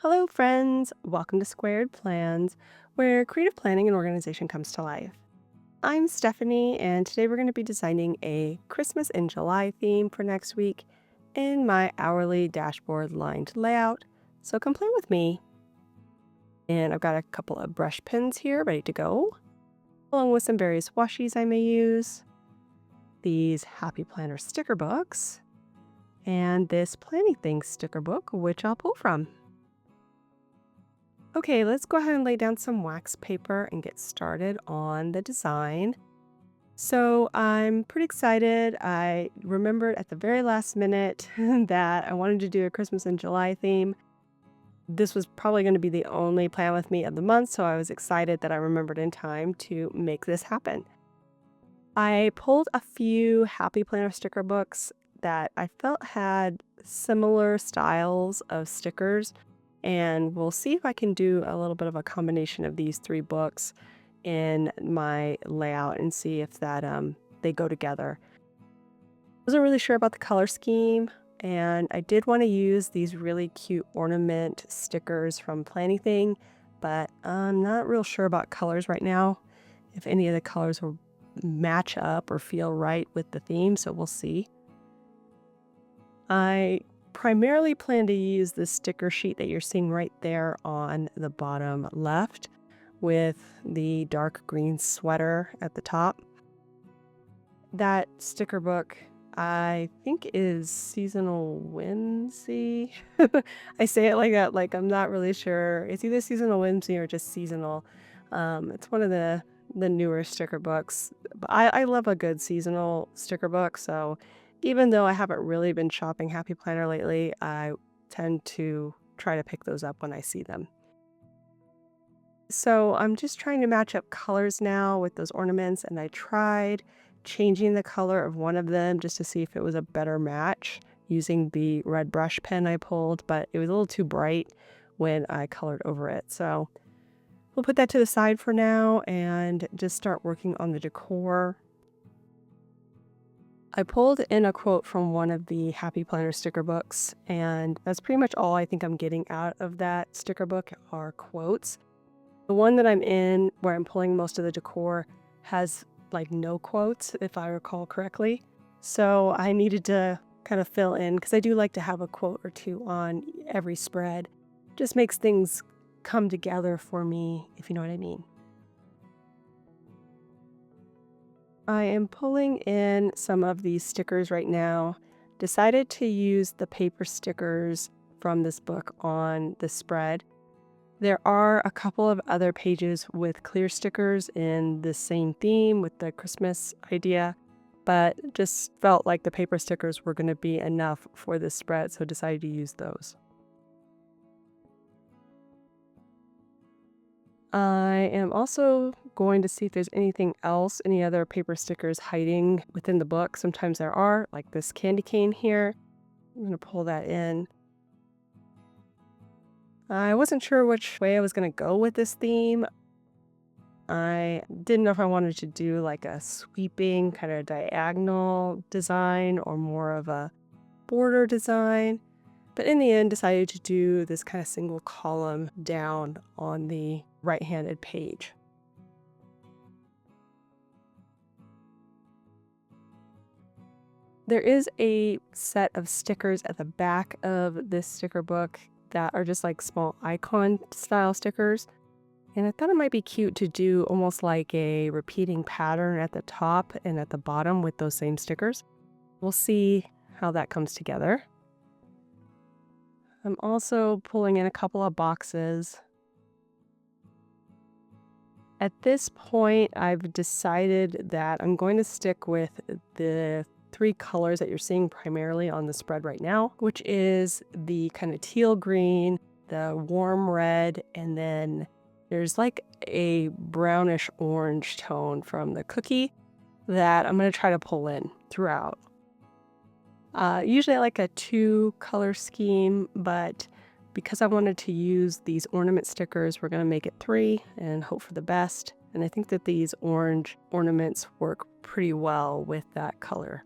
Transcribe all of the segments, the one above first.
Hello, friends. Welcome to Squared Plans, where creative planning and organization comes to life. I'm Stephanie, and today we're going to be designing a Christmas in July theme for next week in my hourly dashboard lined layout. So come play with me. And I've got a couple of brush pens here ready to go, along with some various washies I may use, these Happy Planner sticker books, and this Planning Things sticker book, which I'll pull from. Okay, let's go ahead and lay down some wax paper and get started on the design. So I'm pretty excited. I remembered at the very last minute that I wanted to do a Christmas in July theme. This was probably going to be the only plan with me of the month, so I was excited that I remembered in time to make this happen. I pulled a few Happy Planner sticker books that I felt had similar styles of stickers, and we'll see if I can do a little bit of a combination of these three books in my layout and see if that they go together. I wasn't really sure about the color scheme, and I did want to use these really cute ornament stickers from Planning, but I'm not real sure about colors right now, if any of the colors will match up or feel right with the theme, so we'll see. I primarily plan to use the sticker sheet that you're seeing right there on the bottom left with the dark green sweater at the top. That sticker book, I think, is seasonal whimsy. I say it like that, like I'm not really sure. It's either seasonal whimsy or just seasonal. It's one of the newer sticker books. But I love a good seasonal sticker book, so even though I haven't really been shopping Happy Planner lately, I tend to try to pick those up when I see them. So I'm just trying to match up colors now with those ornaments, and I tried changing the color of one of them just to see if it was a better match using the red brush pen I pulled, but it was a little too bright when I colored over it. So we'll put that to the side for now and just start working on the decor. I pulled in a quote from one of the Happy Planner sticker books, and that's pretty much all I think I'm getting out of that sticker book are quotes. The one that I'm in, where I'm pulling most of the decor, has like no quotes, if I recall correctly. So I needed to kind of fill in, because I do like to have a quote or two on every spread. Just makes things come together for me, if you know what I mean. I am pulling in some of these stickers right now. Decided to use the paper stickers from this book on the spread. There are a couple of other pages with clear stickers in the same theme with the Christmas idea, but just felt like the paper stickers were going to be enough for this spread, so decided to use those. I am also going to see if there's anything else, any other paper stickers hiding within the book. Sometimes there are, like this candy cane here. I'm going to pull that in. I wasn't sure which way I was going to go with this theme. I didn't know if I wanted to do like a sweeping kind of diagonal design or more of a border design. But in the end, decided to do this kind of single column down on the right-handed page. There is a set of stickers at the back of this sticker book that are just like small icon style stickers. And I thought it might be cute to do almost like a repeating pattern at the top and at the bottom with those same stickers. We'll see how that comes together. I'm also pulling in a couple of boxes. At this point, I've decided that I'm going to stick with the three colors that you're seeing primarily on the spread right now, which is the kind of teal green, the warm red, and then there's like a brownish orange tone from the cookie that I'm going to try to pull in throughout. Usually I like a 2-color scheme, but because I wanted to use these ornament stickers, we're going to make it 3 and hope for the best. And I think that these orange ornaments work pretty well with that color.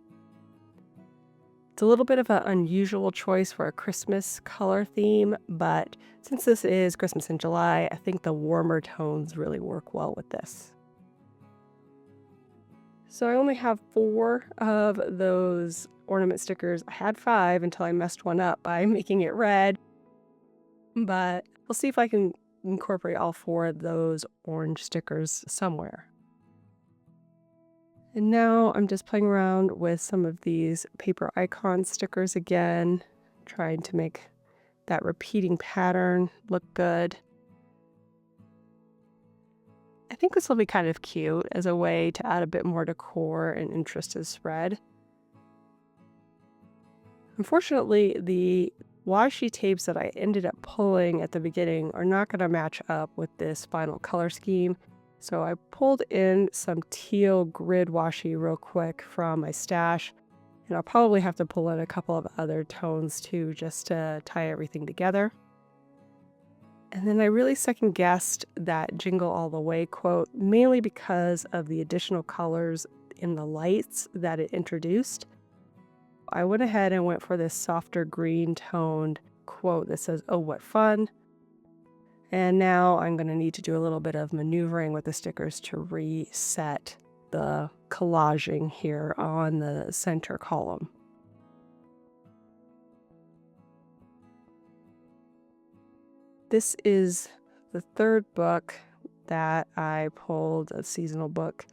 It's a little bit of an unusual choice for a Christmas color theme, but since this is Christmas in July, I think the warmer tones really work well with this. So I only have 4 of those ornament stickers. I had 5 until I messed one up by making it red, but we'll see if I can incorporate all 4 of those orange stickers somewhere. And now I'm just playing around with some of these paper icon stickers again, trying to make that repeating pattern look good. I think this will be kind of cute as a way to add a bit more decor and interest to the spread. Unfortunately, the washi tapes that I ended up pulling at the beginning are not going to match up with this final color scheme. So I pulled in some teal grid washi real quick from my stash, and I'll probably have to pull in a couple of other tones too, just to tie everything together. And then I really second guessed that Jingle All the Way quote, mainly because of the additional colors in the lights that it introduced. I went ahead and went for this softer green toned quote that says, "Oh, what fun." And now I'm going to need to do a little bit of maneuvering with the stickers to reset the collaging here on the center column. This is the 3rd book that I pulled, a seasonal book.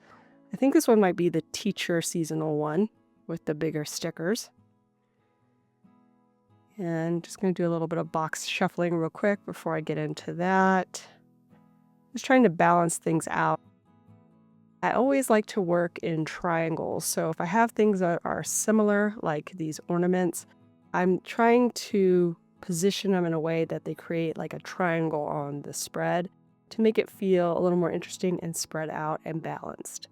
I think this one might be the teacher seasonal one with the bigger stickers. And just going to do a little bit of box shuffling real quick before I get into that. Just trying to balance things out. I always like to work in triangles. So if I have things that are similar, like these ornaments, I'm trying to position them in a way that they create like a triangle on the spread to make it feel a little more interesting and spread out and balanced.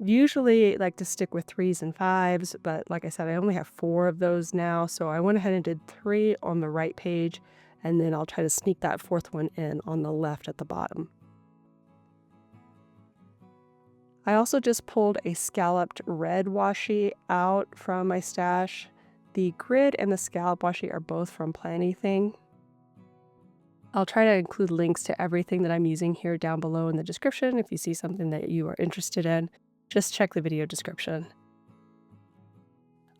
Usually I like to stick with 3s and 5s, but like I said, I only have 4 of those now, so I went ahead and did 3 on the right page, and then I'll try to sneak that 4th one in on the left at the bottom. I also just pulled a scalloped red washi out from my stash. The grid and the scallop washi are both from Plannything. I'll try to include links to everything that I'm using here down below in the description if you see something that you are interested in. Just check the video description.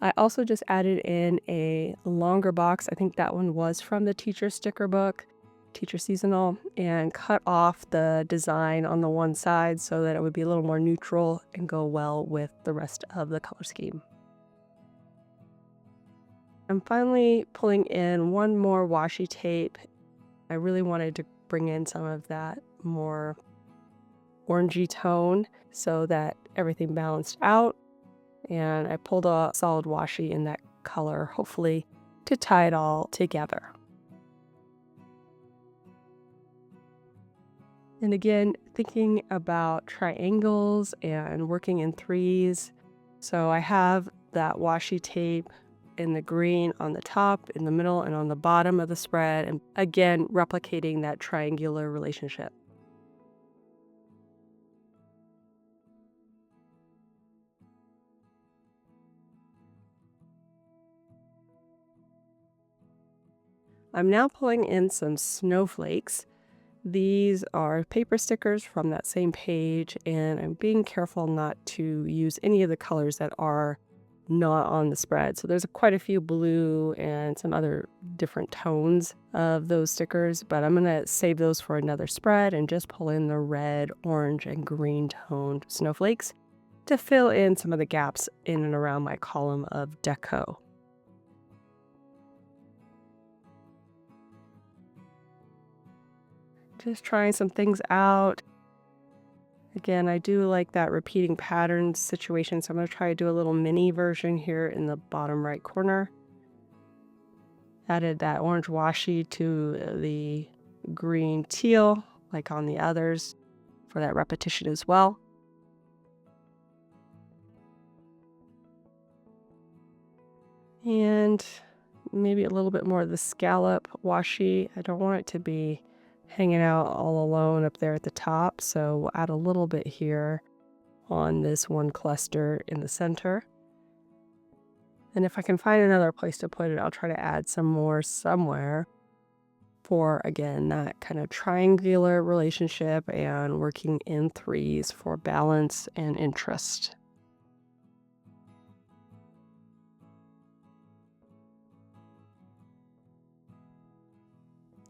I also just added in a longer box. I think that one was from the teacher sticker book, teacher seasonal, and cut off the design on the one side so that it would be a little more neutral and go well with the rest of the color scheme. I'm finally pulling in one more washi tape. I really wanted to bring in some of that more orangey tone so that everything balanced out, and I pulled a solid washi in that color, hopefully to tie it all together. And again, thinking about triangles and working in 3s. So I have that washi tape in the green on the top, in the middle, and on the bottom of the spread, and again replicating that triangular relationship. I'm now pulling in some snowflakes. These are paper stickers from that same page, and I'm being careful not to use any of the colors that are not on the spread. So there's quite a few blue and some other different tones of those stickers, but I'm going to save those for another spread and just pull in the red, orange, and green toned snowflakes to fill in some of the gaps in and around my column of deco. Just trying some things out. Again, I do like that repeating pattern situation, so I'm going to try to do a little mini version here in the bottom right corner. Added that orange washi to the green teal, like on the others, for that repetition as well. And maybe a little bit more of the scallop washi. I don't want it to be hanging out all alone up there at the top, so we'll add a little bit here on this one cluster in the center. And if I can find another place to put it, I'll try to add some more somewhere for, again, that kind of triangular relationship and working in threes for balance and interest.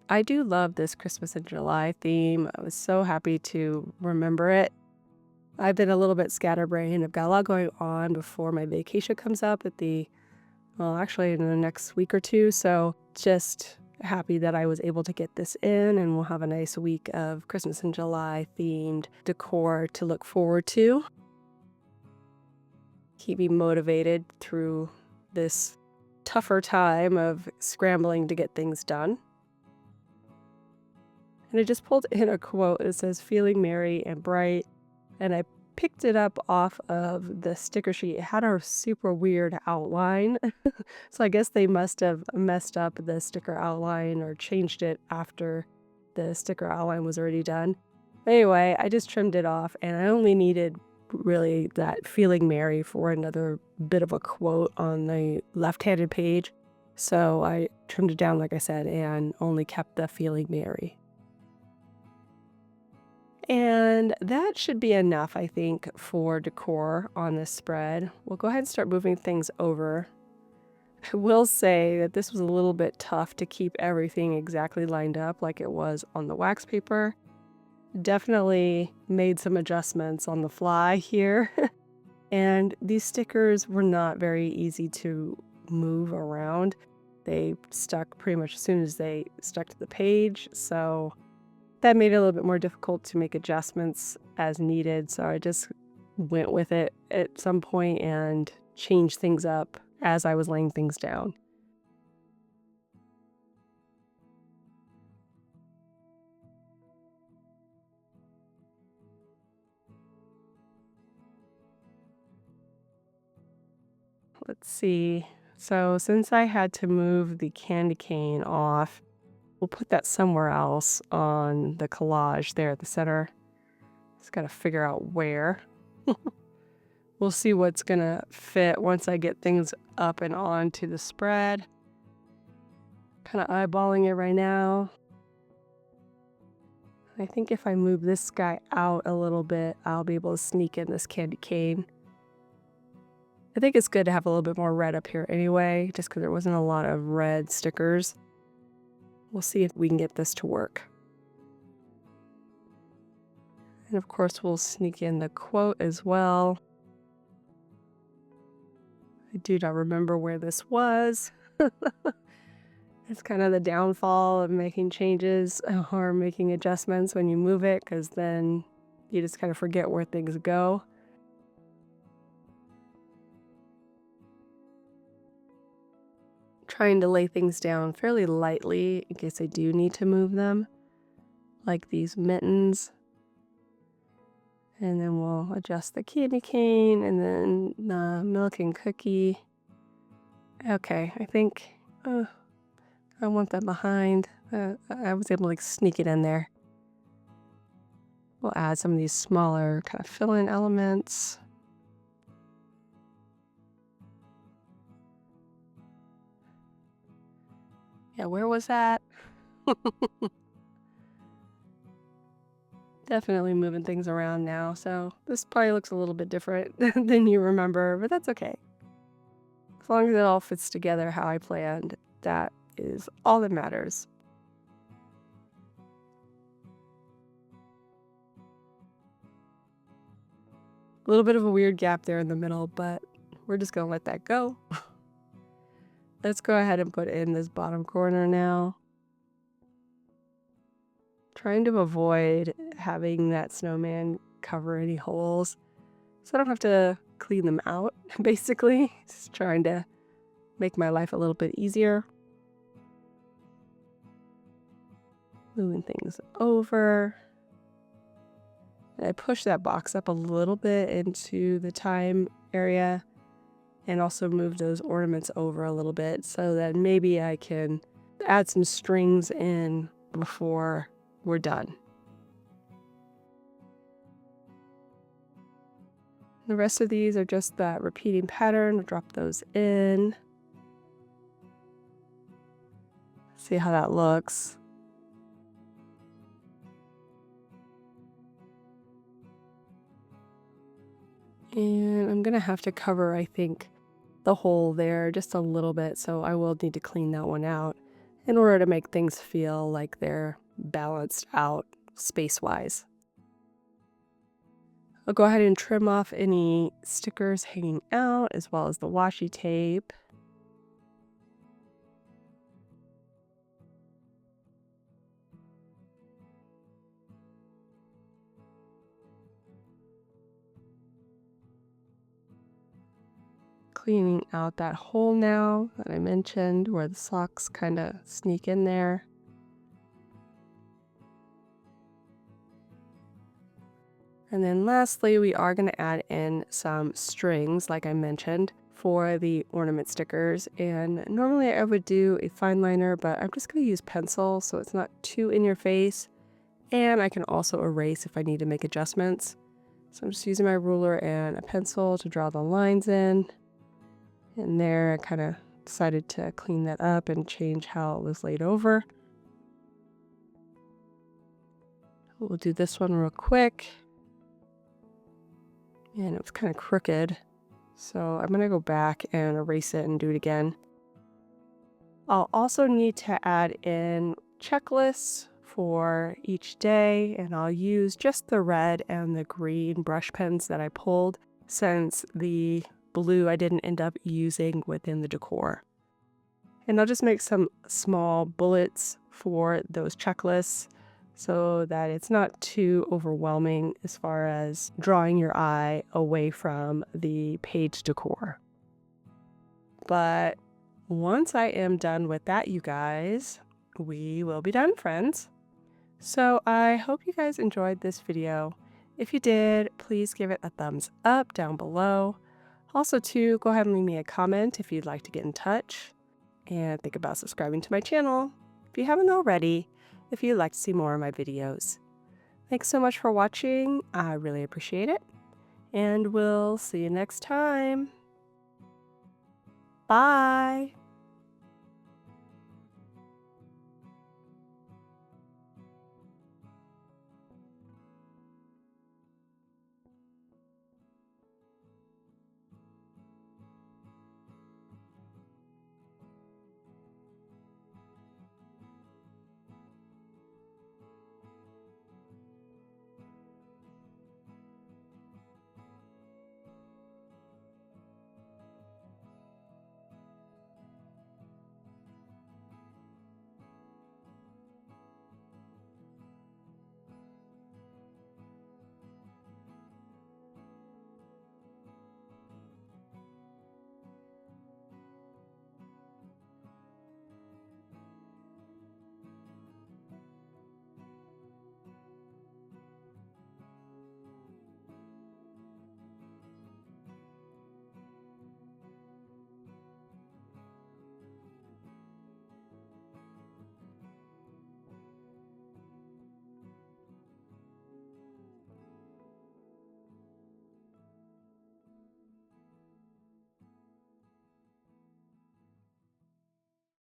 I do love this Christmas in July theme. I was so happy to remember it. I've been a little bit scatterbrained. I've got a lot going on before my vacation comes up well, actually in the next week or two. So just happy that I was able to get this in, and we'll have a nice week of Christmas in July themed decor to look forward to. Keep me motivated through this tougher time of scrambling to get things done. And I just pulled in a quote. It says, "Feeling merry and bright." And I picked it up off of the sticker sheet. It had a super weird outline. So I guess they must have messed up the sticker outline or changed it after the sticker outline was already done. Anyway, I just trimmed it off, and I only needed really that "feeling merry" for another bit of a quote on the left-handed page. So I trimmed it down, like I said, and only kept the "feeling merry." And that should be enough, I think, for decor on this spread. We'll go ahead and start moving things over. I will say that this was a little bit tough to keep everything exactly lined up like it was on the wax paper. Definitely made some adjustments on the fly here. And these stickers were not very easy to move around. They stuck pretty much as soon as they stuck to the page. So that made it a little bit more difficult to make adjustments as needed. So I just went with it at some point and changed things up as I was laying things down. Let's see. So since I had to move the candy cane off, we'll put that somewhere else on the collage there at the center. Just got to figure out where. We'll see what's going to fit once I get things up and on to the spread. Kind of eyeballing it right now. I think if I move this guy out a little bit, I'll be able to sneak in this candy cane. I think it's good to have a little bit more red up here anyway, just because there wasn't a lot of red stickers. We'll see if we can get this to work. And of course, we'll sneak in the quote as well. I do not remember where this was. It's kind of the downfall of making changes or making adjustments when you move it, because then you just kind of forget where things go. Trying to lay things down fairly lightly in case I do need to move them, like these mittens. And then we'll adjust the candy cane and then the milk and cookie. Okay, I think I want that behind. I was able to sneak it in there. We'll add some of these smaller kind of fill-in elements. Yeah, where was that? Definitely moving things around now, so this probably looks a little bit different than you remember, but that's okay. As long as it all fits together how I planned, that is all that matters. A little bit of a weird gap there in the middle, but we're just gonna let that go. Let's go ahead and put in this bottom corner now. Trying to avoid having that snowman cover any holes, so I don't have to clean them out, basically. Just trying to make my life a little bit easier. Moving things over. And I push that box up a little bit into the time area and also move those ornaments over a little bit so that maybe I can add some strings in before we're done. The rest of these are just that repeating pattern. I'll drop those in. See how that looks. And I'm gonna have to cover, I think, the hole there just a little bit, so I will need to clean that one out in order to make things feel like they're balanced out space-wise. I'll go ahead and trim off any stickers hanging out as well as the washi tape. Cleaning out that hole now that I mentioned where the socks kind of sneak in there. And then lastly, we are going to add in some strings, like I mentioned, for the ornament stickers. And normally I would do a fine liner, but I'm just going to use pencil so it's not too in your face. And I can also erase if I need to make adjustments. So I'm just using my ruler and a pencil to draw the lines in. And there I kind of decided to clean that up and change how it was laid over. We'll do this one real quick. And it was kind of crooked, so I'm going to go back and erase it and do it again. I'll also need to add in checklists for each day, and I'll use just the red and the green brush pens that I pulled, since the blue I didn't end up using within the decor. And I'll just make some small bullets for those checklists, so that it's not too overwhelming as far as drawing your eye away from the page decor. But once I am done with that, you guys, we will be done, friends. So I hope you guys enjoyed this video. If you did, please give it a thumbs up down below. Also, too, go ahead and leave me a comment if you'd like to get in touch. And think about subscribing to my channel if you haven't already, if you'd like to see more of my videos. Thanks so much for watching. I really appreciate it. And we'll see you next time. Bye.